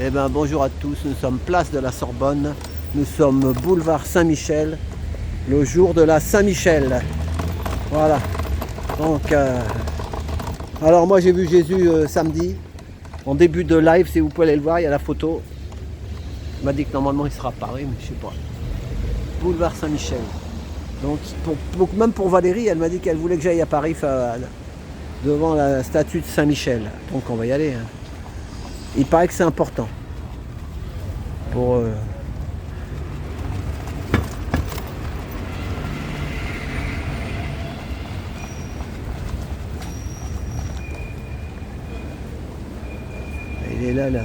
Eh bien bonjour à tous, nous sommes place de la Sorbonne, nous sommes boulevard Saint-Michel, le jour de la Saint-Michel. Voilà, donc alors moi j'ai vu Jésus samedi, en début de live, si vous pouvez aller le voir, il y a la photo. Il m'a dit que normalement il sera à Paris, mais je sais pas. Boulevard Saint-Michel. Donc même pour Valérie, elle m'a dit qu'elle voulait que j'aille à Paris devant la statue de Saint-Michel. Donc on va y aller. Hein. Il paraît que c'est important. Pour il est là.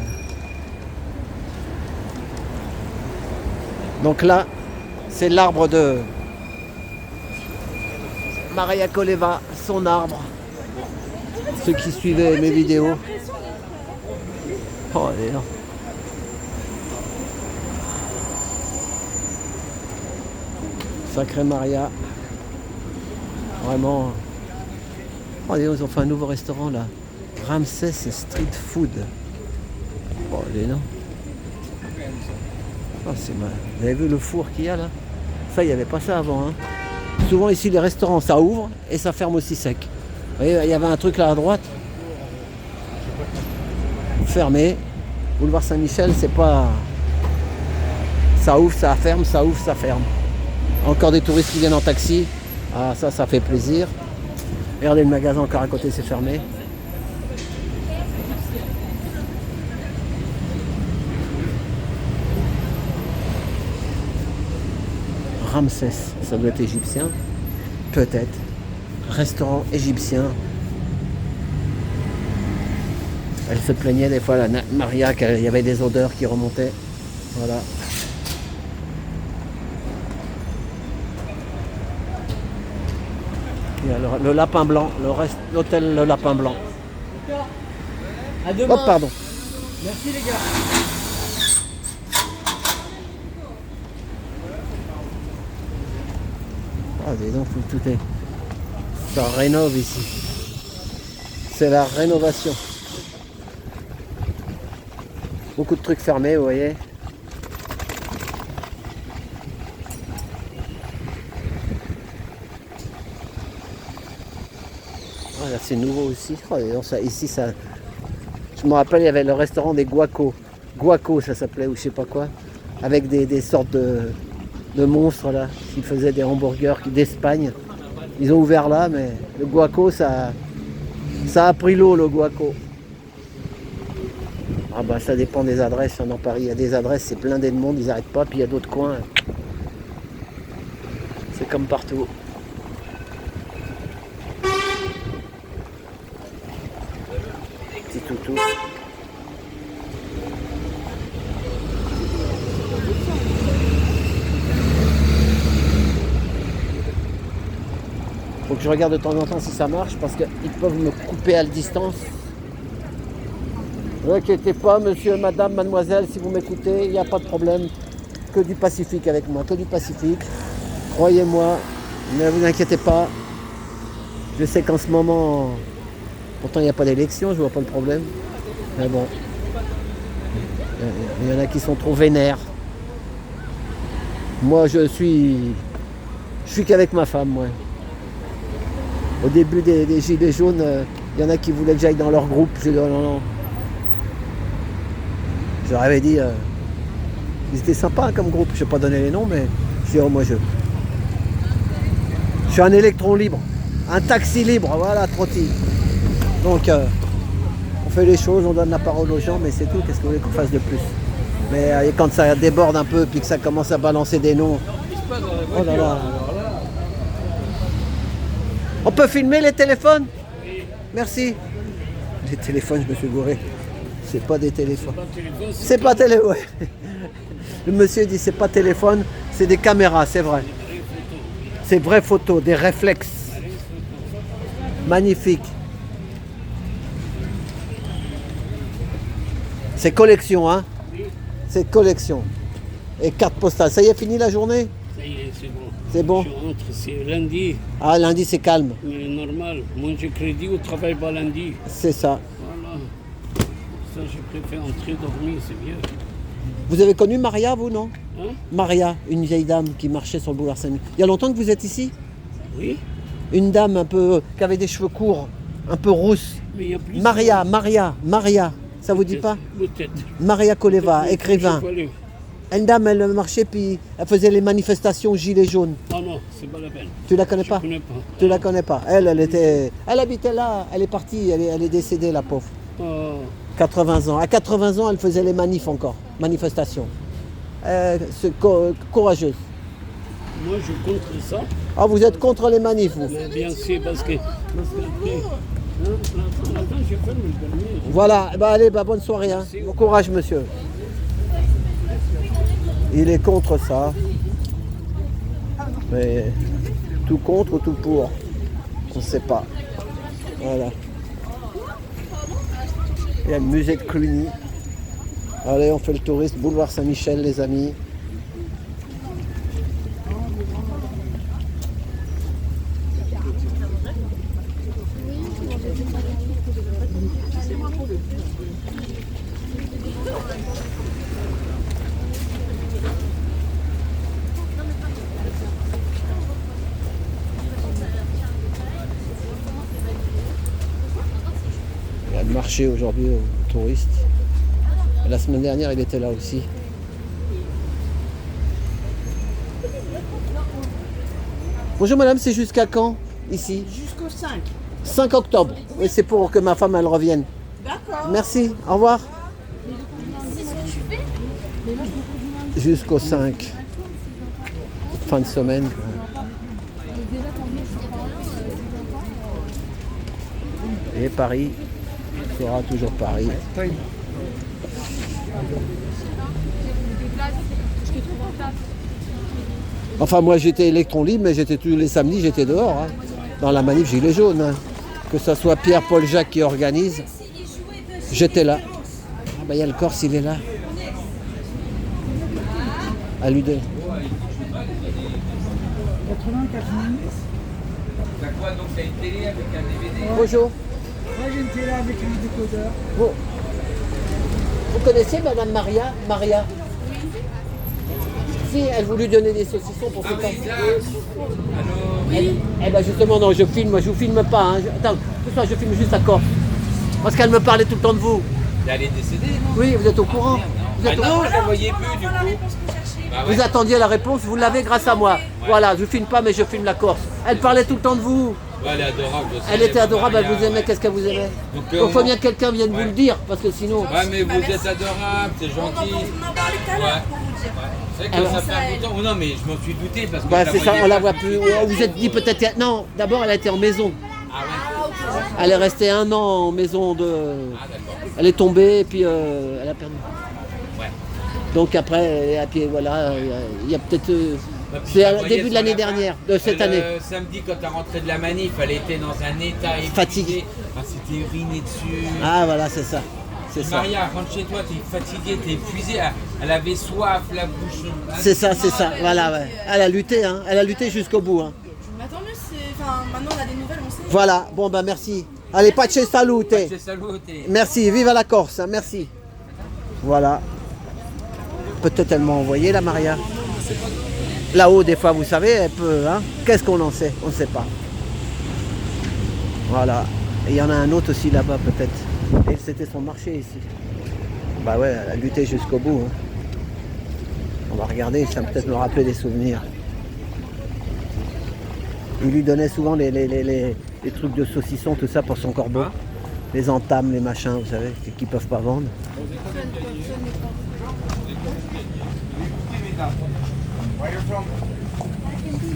Donc là, c'est l'arbre de Maria Koleva, son arbre. Ceux qui suivaient mes vidéos. Oh, elle est là. Sacré Maria. Vraiment. Oh, ils ont fait un nouveau restaurant là. Ramsès Street Food. Oh, elle est là. Oh, c'est mal. Vous avez vu le four qu'il y a là? Ça, il n'y avait pas ça avant. Hein. Souvent ici, les restaurants, ça ouvre et ça ferme aussi sec. Vous voyez, il y avait un truc là à droite. Fermé. Boulevard Saint-Michel, c'est pas... Ça ouvre, ça ferme, ça ouvre, ça ferme. Encore des touristes qui viennent en taxi. Ah, ça fait plaisir. Regardez le magasin encore à côté, c'est fermé. Ramsès, ça doit être égyptien. Peut-être. Restaurant égyptien. Elle se plaignait des fois, Maria, qu'il y avait des odeurs qui remontaient. Voilà. Et alors, le lapin blanc, l'hôtel Le Lapin Blanc. À demain. Oh, pardon. Merci les gars. Ah, dis donc, tout est... Ça rénove ici. C'est la rénovation. Beaucoup de trucs fermés, vous voyez. Voilà, c'est nouveau aussi. Oh, dis donc, ici, ça... Je me rappelle, il y avait le restaurant des Guaco. Guaco, ça s'appelait, ou je sais pas quoi. Avec des sortes de monstres, là, qui faisaient des hamburgers d'Espagne. Ils ont ouvert là, mais le Guaco, ça a pris l'eau, le Guaco. Ah bah ça dépend des adresses. Dans Paris, il y a des adresses, c'est blindé de monde, ils n'arrêtent pas. Puis il y a d'autres coins. C'est comme partout. Petit toutou. Faut que je regarde de temps en temps si ça marche parce qu'ils peuvent me couper à la distance. Ne vous inquiétez pas, monsieur, madame, mademoiselle, si vous m'écoutez, il n'y a pas de problème. Que du Pacifique avec moi, que du Pacifique. Croyez-moi, ne vous inquiétez pas. Je sais qu'en ce moment, pourtant il n'y a pas d'élection, je vois pas le problème. Mais bon, il y en a qui sont trop vénères. Moi, je suis qu'avec ma femme, moi. Au début des Gilets jaunes, il y en a qui voulaient que j'aille dans leur groupe. J'ai dit non. Je leur avais dit, ils étaient sympas comme groupe, je ne vais pas donner les noms, mais je dis, oh, moi je suis un électron libre, un taxi libre, voilà, Trotti. Donc, on fait les choses, on donne la parole aux gens, mais c'est tout, qu'est-ce que vous voulez qu'on fasse de plus? Mais quand ça déborde un peu, puis que ça commence à balancer des noms, oh là là. On peut filmer les téléphones? Merci. Les téléphones, je me suis gouré. C'est pas des téléphones. C'est pas télé, ouais. Le monsieur dit c'est pas téléphone, c'est des caméras, c'est vrai. C'est vraies photos, des réflexes. Magnifique. C'est collection, hein? C'est collection. Et carte postale. Ça y est, fini la journée? Ça y est, c'est bon. C'est bon? Je rentre, c'est lundi. Ah, lundi, c'est calme. Mais normal. Moi, j'ai crédit au travail pas lundi. C'est ça. Voilà. ça, je préfère entrer dormir, c'est mieux. Vous avez connu Maria, vous, non? Hein? Maria, une vieille dame qui marchait sur le boulevard Saint-Michel. Il y a longtemps que vous êtes ici? Oui, Une dame un peu qui avait des cheveux courts, un peu rousses. mais il y a plus. Maria. Ça vous dit pas? Peut-être. Maria Koleva, Peut-être, écrivain. je peux aller. Une dame, elle marchait puis elle faisait les manifestations gilets jaunes. Non, non, c'est pas la peine. Tu la connais Je pas? connais pas. Tu la connais pas. Elle habitait là. Elle est partie. Elle est décédée, la pauvre. Oh, 80 ans. À 80 ans, elle faisait les manifs encore. Manifestations. C'est courageuse. moi, je contre ça. Ah, vous êtes contre les manifs, vous? Mais bien sûr, parce que après, attends, je ferme le dernier. Voilà. Bah, allez, bah, bonne soirée. Hein. Bon courage, monsieur. Il est contre ça. Mais tout contre ou tout pour? On ne sait pas. Voilà. Il y a le musée de Cluny. Allez, on fait le touriste. Boulevard Saint-Michel, les amis. Il y a le marché aujourd'hui aux touristes. Et la semaine dernière, il était là aussi. Bonjour madame, c'est jusqu'à quand ici? Jusqu'au 5. 5 octobre. Oui, c'est pour que ma femme elle revienne. D'accord. Merci, au revoir. Jusqu'au 5. Fin de semaine. Et Paris sera toujours Paris. Enfin, moi j'étais électron libre, mais j'étais tous les samedis, j'étais dehors, hein, dans la manif Gilets jaunes. Hein. Que ce soit Pierre-Paul Jacques qui organise, j'étais là. Ah bah il y a le Corse, il est là. À lui deux. Bonjour. Moi j'ai une télé avec un décodeur. Vous connaissez Madame Maria? Si, elle voulait donner des saucissons pour ses enfants. Eh ben justement, non, je vous filme pas. Hein. Attends, tout ça, je filme juste à Corse. Parce qu'elle me parlait tout le temps de vous. Elle est décédée, non? Oui, vous êtes au courant. Vous, êtes au- Non, je la voyais plus, du coup. Bah ouais. vous attendiez la réponse, vous l'avez grâce à moi. Voilà, je filme pas, mais je filme la Corse. Elle parlait tout le temps de vous. Ouais, elle est adorable aussi. Elle était adorable, elle Maria, vous aimait. ouais. Qu'est-ce qu'elle vous aimait? Donc, Il faut bien que quelqu'un vienne vous ouais. le dire, parce que sinon... Ouais, mais vous êtes adorable, c'est gentil. On en parlait tout à l'heure pour vous dire. C'est vrai que Alors, ça fait un bout de temps. Oh, non, mais je m'en suis douté parce que. Bah je c'est ça, voyais on la pas. voit plus. Vous vous êtes dit peut-être... Non, d'abord elle a été en maison. Ah ouais. Elle est restée 1 an en maison de... Ah d'accord. Elle est tombée et puis elle a perdu. Ouais. Donc après, et puis voilà, il y a peut-être... Bah, puis c'est je la au voyais début de sur l'année la fin. dernière, de cette année. Samedi, quand elle rentrait de la manif, elle était dans un état épuisé. Fatiguée. Ah, c'était uriné dessus. Ah voilà, c'est ça. C'est ça. Maria, rentre chez toi, t'es fatiguée, t'es épuisée. Elle avait soif, la bouche. C'est ça, c'est ça. Voilà, ouais. Elle a lutté, hein. Elle a lutté jusqu'au bout. Hein. Mais tant mieux, maintenant on a des nouvelles, on sait. Voilà, bon bah merci. Allez, pace salute. C'est salut, Merci, vive la Corse, hein, merci. Voilà. Peut-être elle m'a envoyé la Maria. Là-haut, des fois, vous savez, elle peut. Hein. Qu'est-ce qu'on en sait? On ne sait pas. Voilà. Et il y en a un autre aussi là-bas, peut-être. Et c'était son marché ici. Bah ouais, elle a lutté jusqu'au bout. Hein. On va regarder, ça va peut-être me rappeler des souvenirs. Il lui donnait souvent les trucs de saucisson, tout ça pour son corbeau. Les entames, les machins, vous savez, qu'ils ne peuvent pas vendre.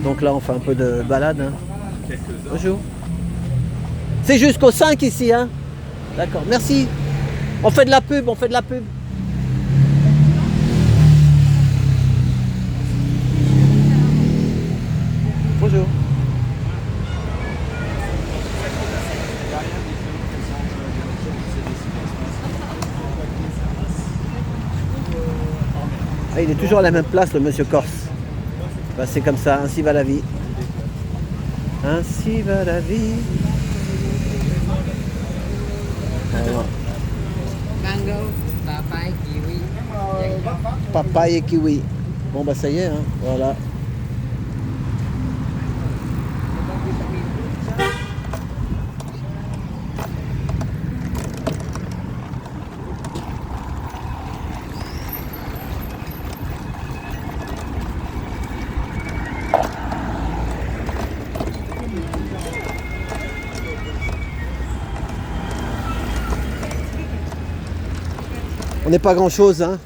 Donc là, on fait un peu de balade. Hein. Bonjour. C'est jusqu'au 5 ici, hein? D'accord, merci. On fait de la pub, on fait de la pub. Bonjour. Ah, il est toujours à la même place, le monsieur Corse. Bah, c'est comme ça, ainsi va la vie. Ainsi va la vie. Voilà. mango, papaye, kiwi. Papaye et kiwi. Bon bah ça y est, hein, voilà. On n'est pas grand chose, hein.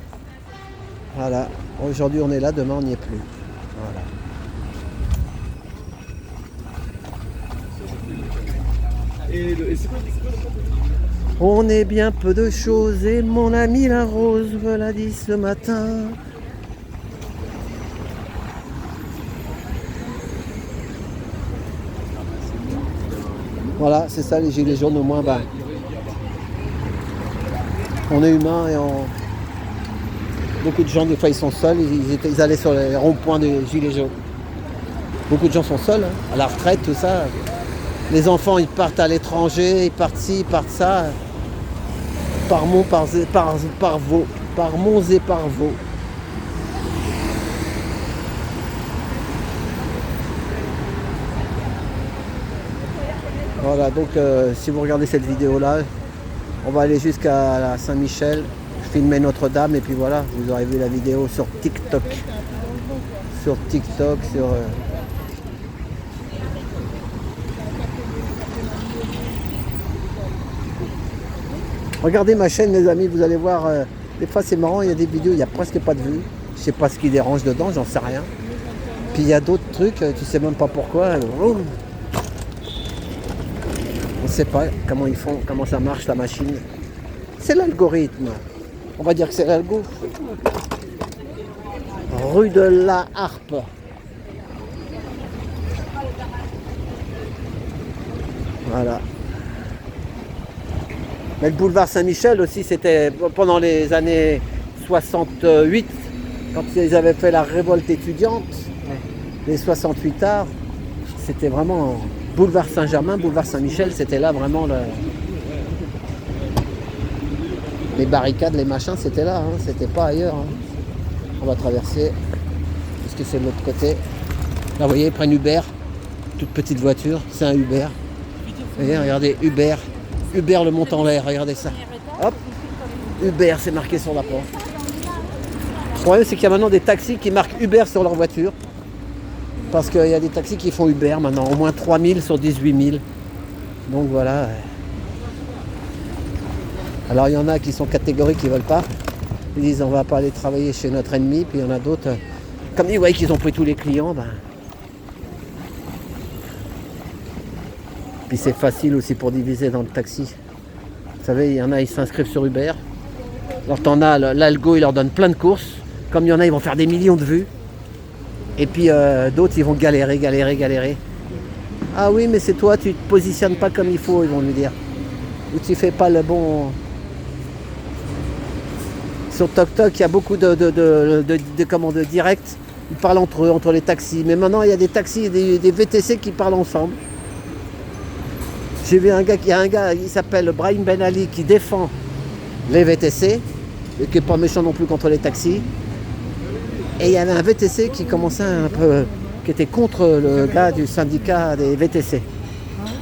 Voilà. Aujourd'hui on est là, demain on n'y est plus. Voilà. On est bien peu de choses et mon ami la rose me l'a dit ce matin. Voilà, c'est ça les gilets jaunes au moins. Ben, on est humain et beaucoup de gens des fois ils sont seuls, ils allaient sur les ronds-points des gilets jaunes. Beaucoup de gens sont seuls, hein, à la retraite, tout ça. Les enfants ils partent à l'étranger, ils partent ci, ils partent ça. Par monts, par Vaux, par monts et par Vaux. Voilà, donc si vous regardez cette vidéo là, on va aller jusqu'à la Saint-Michel, filmer Notre-Dame et puis voilà, vous aurez vu la vidéo sur TikTok. Sur TikTok, sur... Regardez ma chaîne les amis, vous allez voir, des fois c'est marrant, il y a des vidéos, il n'y a presque pas de vues. Je sais pas ce qui dérange dedans, j'en sais rien. Puis il y a d'autres trucs, tu sais même pas pourquoi. On ne sait pas comment ils font, comment ça marche la machine. C'est l'algorithme. On va dire que c'est l'algo. Rue de la Harpe. Voilà. Mais le boulevard Saint-Michel aussi, c'était pendant les années 68, quand ils avaient fait la révolte étudiante, les 68 arts, c'était vraiment boulevard Saint-Germain, boulevard Saint-Michel, c'était là vraiment les barricades, les machins, c'était là, hein, c'était pas ailleurs. Hein. On va traverser, parce que c'est de l'autre côté. Là, vous voyez, ils prennent Uber, toute petite voiture, c'est un Uber. Vous voyez, regardez, Uber. Uber le monte en l'air, regardez ça. Hop, Uber, c'est marqué sur la porte. Le problème, c'est qu'il y a maintenant des taxis qui marquent Uber sur leur voiture. Parce qu'il y a des taxis qui font Uber maintenant, au moins 3000 sur 18 000. Donc voilà. Alors il y en a qui sont catégoriques, qui ne veulent pas. Ils disent on va pas aller travailler chez notre ennemi. Puis il y en a d'autres, comme ils voient qu'ils ont pris tous les clients, ben... Puis c'est facile aussi pour diviser dans le taxi. Vous savez, il y en a, ils s'inscrivent sur Uber. Alors t'en as, l'algo, il leur donne plein de courses. Comme il y en a, ils vont faire des millions de vues. Et puis d'autres, ils vont galérer. Ah oui, mais c'est toi, tu te positionnes pas comme il faut, ils vont lui dire. Ou tu fais pas le bon... Sur TokTok, il y a beaucoup de directs. Ils parlent entre eux, entre les taxis. Mais maintenant, il y a des taxis et des VTC qui parlent ensemble. J'ai vu il y a un gars, il s'appelle Brahim Ben Ali, qui défend les VTC, et qui n'est pas méchant non plus contre les taxis. Et il y avait un VTC qui commençait un peu, qui était contre le gars du syndicat des VTC.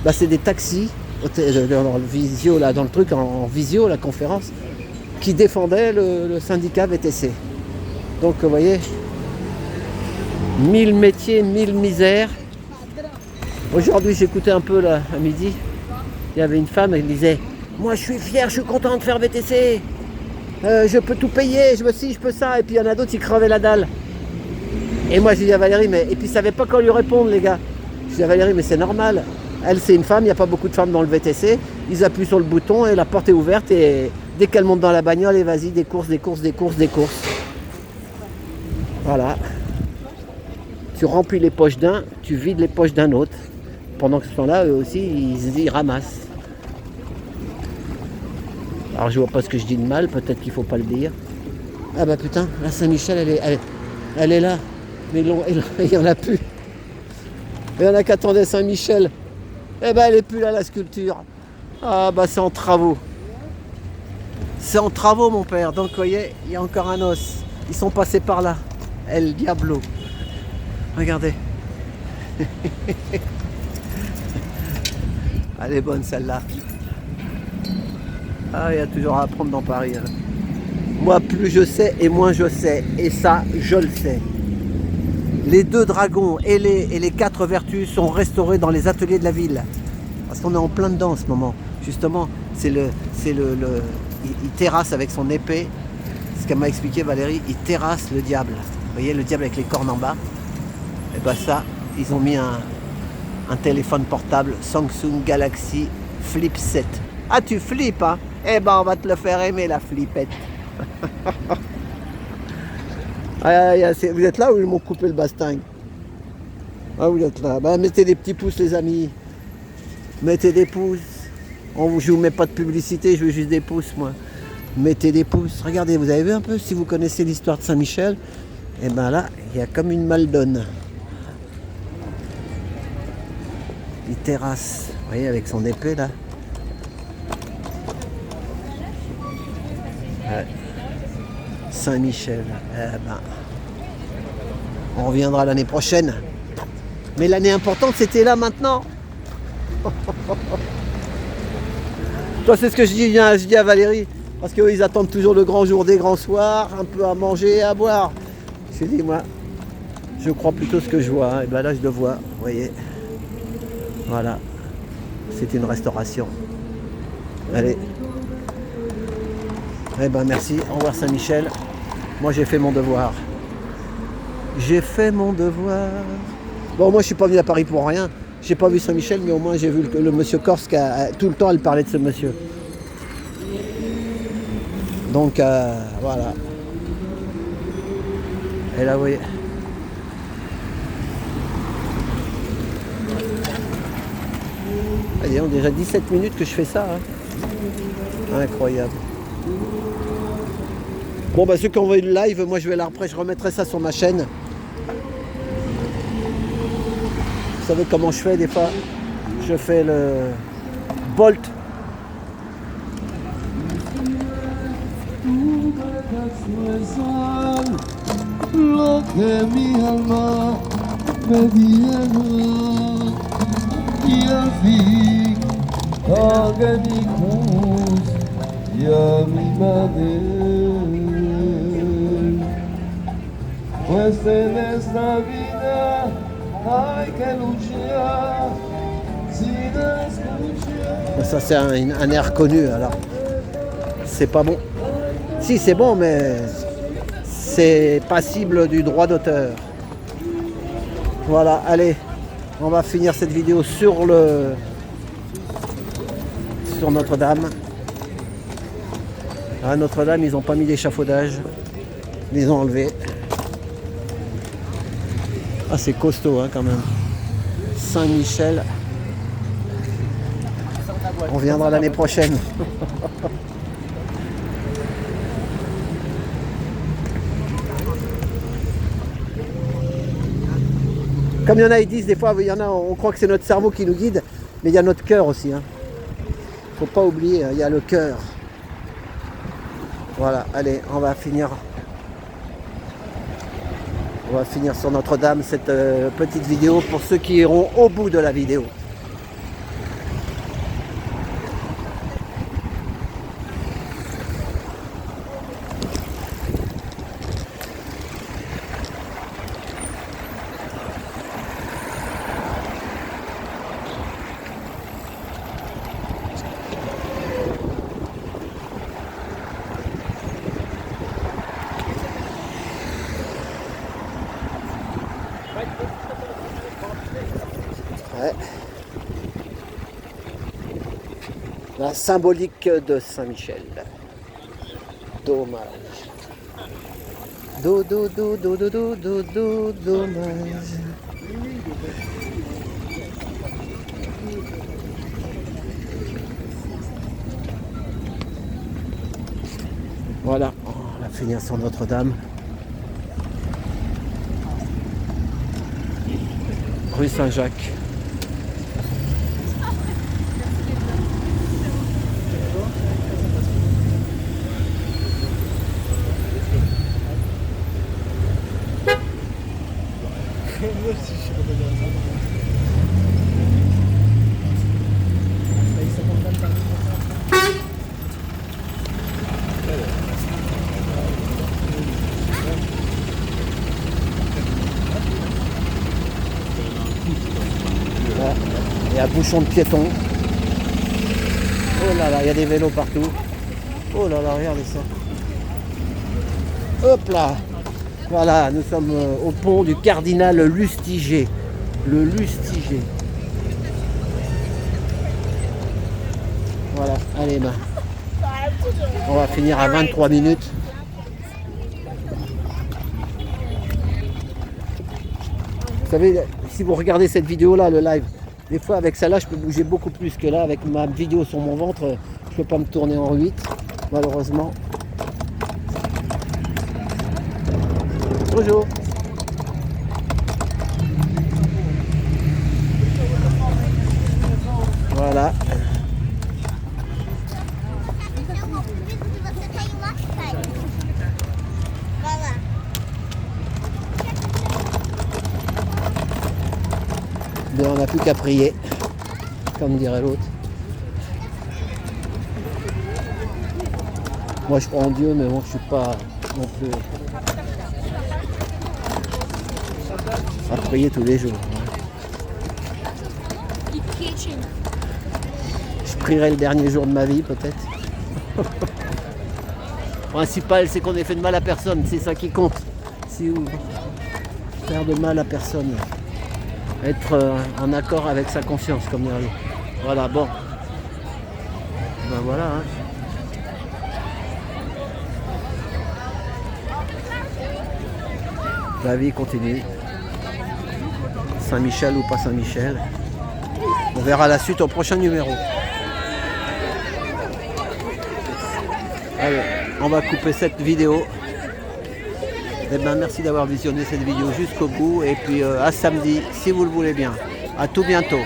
Bah, c'est des taxis, dans le visio, là, dans le truc, en visio, la conférence, qui défendaient le syndicat VTC. Donc, vous voyez, 1000 métiers, 1000 misères. Aujourd'hui, j'écoutais un peu là, à midi. Il y avait une femme, elle disait « Moi, je suis fier, je suis content de faire VTC. Je peux tout payer, je peux ça. » Et puis, il y en a d'autres qui crevaient la dalle. Et moi, j'ai dit à Valérie, mais... Et puis, ils ne savaient pas quoi lui répondre, les gars. Je dis à Valérie, mais c'est normal. Elle, c'est une femme, il n'y a pas beaucoup de femmes dans le VTC. Ils appuient sur le bouton et la porte est ouverte. Et dès qu'elle monte dans la bagnole, et vas-y, des courses. Voilà. Tu remplis les poches d'un, tu vides les poches d'un autre. Pendant que ce temps-là, eux aussi, ils ramassent. Alors je vois pas ce que je dis de mal, peut-être qu'il faut pas le dire. Ah bah putain, la Saint-Michel, elle est là. Mais il y en a plus. Il y en a qui attendaient Saint-Michel. Eh ben elle est plus là, la sculpture. Ah bah c'est en travaux. C'est en travaux, mon père. Donc, vous voyez, il y a encore un os. Ils sont passés par là. El Diablo. Regardez. Elle est bonne, celle-là. Ah, il y a toujours à apprendre dans Paris. Hein. Moi, plus je sais et moins je sais. Et ça, je le sais. Les 2 dragons et les 4 vertus sont restaurés dans les ateliers de la ville. Parce qu'on est en plein dedans en ce moment. Justement, il terrasse avec son épée. Ce qu'elle m'a expliqué Valérie, il terrasse le diable. Vous voyez le diable avec les cornes en bas. Et ben ça, ils ont mis un téléphone portable Samsung Galaxy Flip 7. Ah, tu flippes, hein? Eh ben, on va te le faire aimer, la flippette. Vous êtes là ou ils m'ont coupé le basting? Ah, vous êtes là. Ben, mettez des petits pouces, les amis. Mettez des pouces. Je vous mets pas de publicité, je veux juste des pouces, moi. Mettez des pouces. Regardez, vous avez vu un peu, si vous connaissez l'histoire de Saint-Michel, et ben là, il y a comme une maldonne. Il terrasse, vous voyez, avec son épée là. Ouais. Saint-Michel, eh ben, on reviendra l'année prochaine. Mais l'année importante, c'était là maintenant. Toi, c'est ce que je dis à Valérie. Parce qu'eux, ils attendent toujours le grand jour des grands soirs, un peu à manger et à boire. Je dis, moi, je crois plutôt ce que je vois. Hein. Et bien là, je le vois, vous voyez. Voilà. C'est une restauration. Allez. Eh ben merci. Au revoir Saint-Michel. Moi, j'ai fait mon devoir. J'ai fait mon devoir. Bon, moi, je suis pas venu à Paris pour rien. J'ai pas vu Saint-Michel, mais au moins, j'ai vu le monsieur Corse qui tout le temps, elle parlait de ce monsieur. Donc voilà. Et là, vous voyez. Allez, on a déjà 17 minutes que je fais ça. Hein. Incroyable. Bon, bah ceux qui ont vu le live, moi je vais après, je remettrai ça sur ma chaîne. Vous savez comment je fais des fois? Je fais le Bolt. Lo que mi alma pedía y al fin pagué mi cruz y a mi madre. Pues en esta vida hay que luchar sin escuchar. Ça c'est un air connu alors. C'est pas bon. Si c'est bon mais c'est passible du droit d'auteur. Voilà, allez, on va finir cette vidéo sur Notre-Dame. À Notre-Dame, ils n'ont pas mis d'échafaudage. Ils les ont enlevés. Ah, c'est costaud hein, quand même. Saint-Michel. On viendra l'année prochaine. Comme il y en a, ils disent des fois, il y en a, on croit que c'est notre cerveau qui nous guide, mais il y a notre cœur aussi. Hein. Faut pas oublier, il y a le cœur. Voilà, allez, on va finir sur Notre-Dame cette petite vidéo pour ceux qui iront au bout de la vidéo. Ouais. La symbolique de Saint-Michel. Dommage. Dommage. Voilà, on va finir sur Notre-Dame. Rue Saint-Jacques. Là, il y a un bouchon de piétons. Oh là là, il y a des vélos partout. Oh là là, regardez ça. Hop là. Voilà, nous sommes au pont du Cardinal Lustiger. Le Lustiger. Voilà, allez, ben. On va finir à 23 minutes. Vous savez, si vous regardez cette vidéo-là, le live, des fois avec celle-là, je peux bouger beaucoup plus que là. Avec ma vidéo sur mon ventre, je peux pas me tourner en 8, malheureusement. Bonjour. Voilà. Ben, on n'a plus qu'à prier, comme dirait l'autre. Moi je crois en Dieu, mais bon, je suis pas non plus à prier tous les jours. Je prierai le dernier jour de ma vie peut-être. Le principal c'est qu'on ait fait de mal à personne, c'est ça qui compte. Si vous faire de mal à personne. Être en accord avec sa conscience, comme dirait l'autre. Voilà, bon. Ben voilà. Hein. La vie continue. Saint-Michel ou pas Saint-Michel. On verra la suite au prochain numéro. Allez, on va couper cette vidéo. Eh ben, merci d'avoir visionné cette vidéo jusqu'au bout. Et puis à samedi, si vous le voulez bien. À tout bientôt.